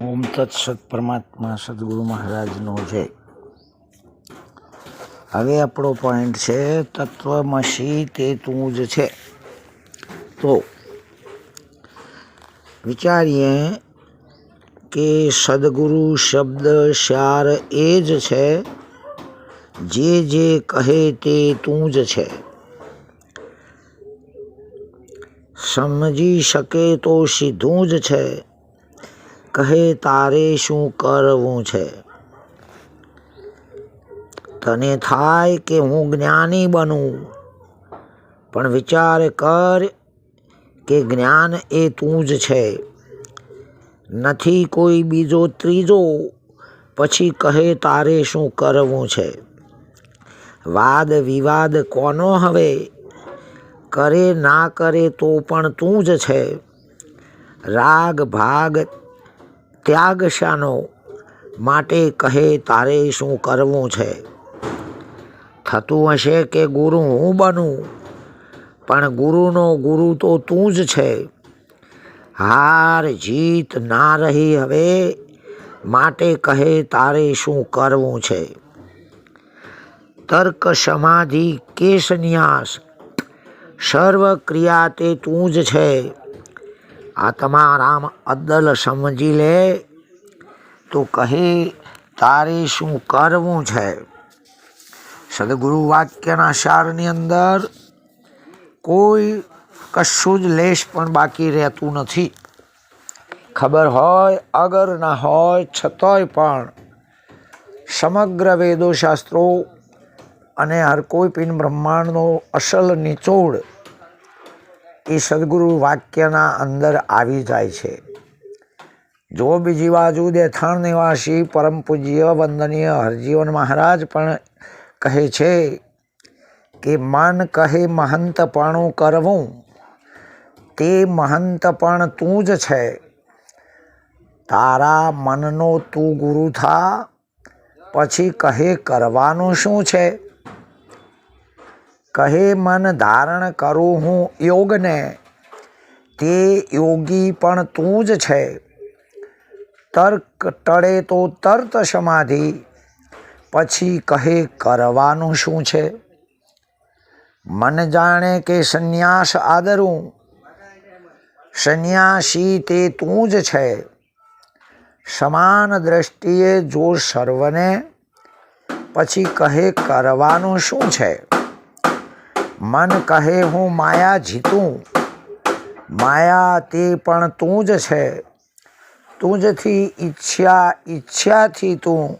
ઓમ તત્સત પરમાત્મા સદગુરુ મહારાજનો જય. હવે આપણો પોઈન્ટ છે તત્વમસી તે તું જ છે. તો વિચારીએ કે સદગુરુ શબ્દ સાર એ જ છે, જે કહે તે તું જ છે. સમજી શકે તો સીધું જ છે, કહે તારે શું કરવું છે. તને થાય કે હું જ્ઞાની બનું, પણ વિચાર કર કે જ્ઞાન એ તું જ છે, નથી કોઈ બીજો ત્રીજો. પછી કહે તારે શું કરવું છે. વાદ વિવાદ કોનો હવે, કરે ના કરે તો પણ તું જ છે. રાગ ભાગ ત્યાગ શાનો, માટે કહે તારે શું કરવું છે. થતું હશે કે ગુરુ હું બનું, પણ ગુરુનો ગુરુ તો તું જ છે. હાર જીત ના રહી હવે, માટે કહે તારે શું કરવું છે. તર્ક સમાધિ કે સંન્યાસ, સર્વ ક્રિયા તે તું જ છે. આત્મારામ અદ્દલ સમજી લે, તો કહે તારે શું કરવું છે. સદગુરુ વાક્યના સારની અંદર કોઈ કશું જ લેશ પણ બાકી રહેતું નથી. ખબર હોય અગર ના હોય છતાંય પણ સમગ્ર વેદો શાસ્ત્રો અને હર કોઈ પિન બ્રહ્માંડનો અસલ નિચોડ એ સદગુરુ વાક્યના અંદર આવી જાય છે. જો બીજી બાજુ દેથાણ નિવાસી પરમ પૂજ્ય વંદનીય હરજીવન મહારાજ પણ કહે છે કે મન કહે મહંતપણું કરવું, તે મહંતપણ તું જ છે. તારા મનનો તું ગુરુ થા, પછી કહે કરવાનું શું છે. કહે મન ધારણ કરું હું યોગને, તે યોગી પણ તું જ છે. તર્ક ટળે તો તર્ત સમાધિ, પછી કહે કરવાનું શું છે. મન જાણે કે સંન્યાસ આદરું, સંન્યાસી તે તું જ છે. સમાન દ્રષ્ટિએ જો સર્વને, પછી કહે કરવાનું શું છે. મન કહે હું માયા જીતું, માયા તે પણ તું જ છે. તુંજથી ઈચ્છા, ઈચ્છાથી તું,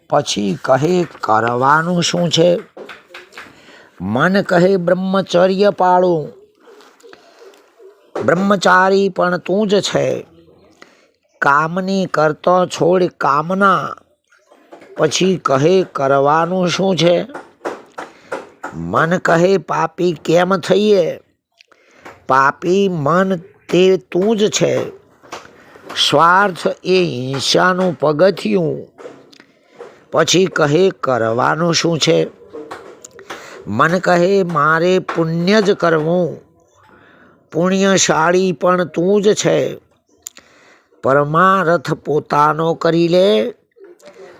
પછી કહે કરવાનું શું છે. મન કહે બ્રહ્મચર્ય પાળું, બ્રહ્મચારી પણ તું જ છે. કામની કરતો છોડ કામના, પછી કહે કરવાનું શું છે. મન કહે પાપી કેમ થઈએ, પાપી મન તે તું જ છે. સ્વાર્થ એ હિંસાનું પગથિયું, પછી કહે કરવાનું શું છે. મન કહે મારે પુણ્ય જ કરવું, પુણ્યશાળી પણ તું જ છે. પરમારથ પોતાનો કરી લે,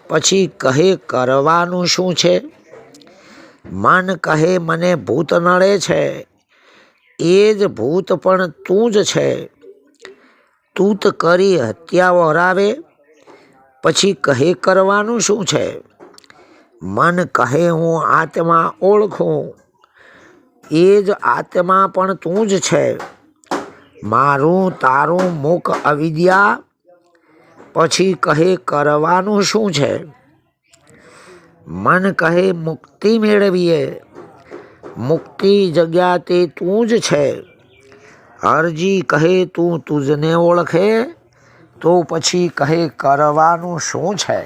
પછી કહે કરવાનું શું છે. મન કહે મને ભૂત નડે છે, એ જ ભૂત પણ તું જ છે. તૂત કરી હત્યા વરાવે, પછી કહે કરવાનું શું છે. મન કહે હું આત્મા ઓળખું, એ જ આત્મા પણ તું જ છે. મારું તારું મુખ અવિદ્યા, પછી કહે કરવાનું શું છે. મન કહે મુક્તિ મેળવીએ, મુક્તિ જગ્યા તે તું જ છે. અરજી કહે તું તુજને ઓળખે, તો પછી કહે કરવાનું શું છે.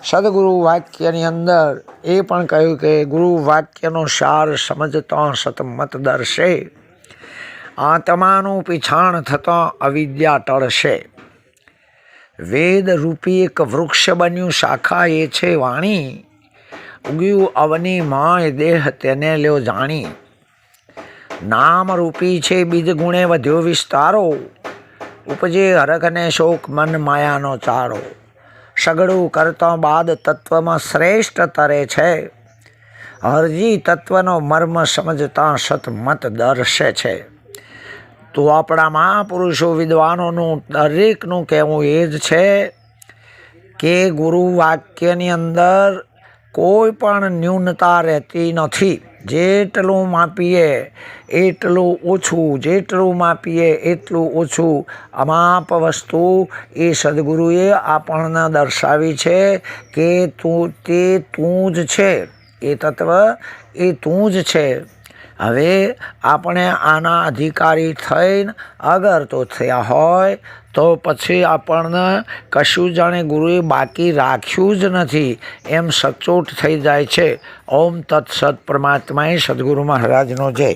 સદગુરુ વાક્યની અંદર એ પણ કહ્યું કે ગુરુ વાક્યનો સાર સમજતો સતમત દર્શે, આત્માનું પીછાણ થતાં અવિદ્યા ટળશે. વેદ રૂપી એક વૃક્ષ બન્યું શાખા એ છે વાણી, ઉગ્યું અવની માય દેહ તેને લ્યો જાણી. નામ રૂપી છે બીજ ગુણે વધ્યો વિસ્તારો, ઉપજે હરખ ને શોક મન માયાનો ચારો, સગળું કરતા બાદ તત્વમાં શ્રેષ્ઠ તરે છે, હરજી તત્વનો મર્મ સમજતા સતમત દર્શે છે. તો આપણા મહાપુરુષો વિદ્વાનોનું દરેકનું કહેવું એ જ છે કે ગુરુ વાક્યની અંદર કોઈ પણ ન્યૂનતા રહેતી નથી. જેટલું માપીએ એટલું ઓછું, જેટલું માપીએ એટલું ઓછું. અમાપ વસ્તુ એ સદગુરુએ આપણને દર્શાવી છે કે તું જ છે, એ તત્વ એ તું જ છે. હવે આપણે આના અધિકારી થઈને અગર તો થયા હોય તો પછી આપણને કશું જાણે ગુરુએ બાકી રાખ્યું જ નથી એમ સચોટ થઈ જાય છે. ઓમ તત્સત. પરમાત્માએ સદગુરુ મહારાજનો જય.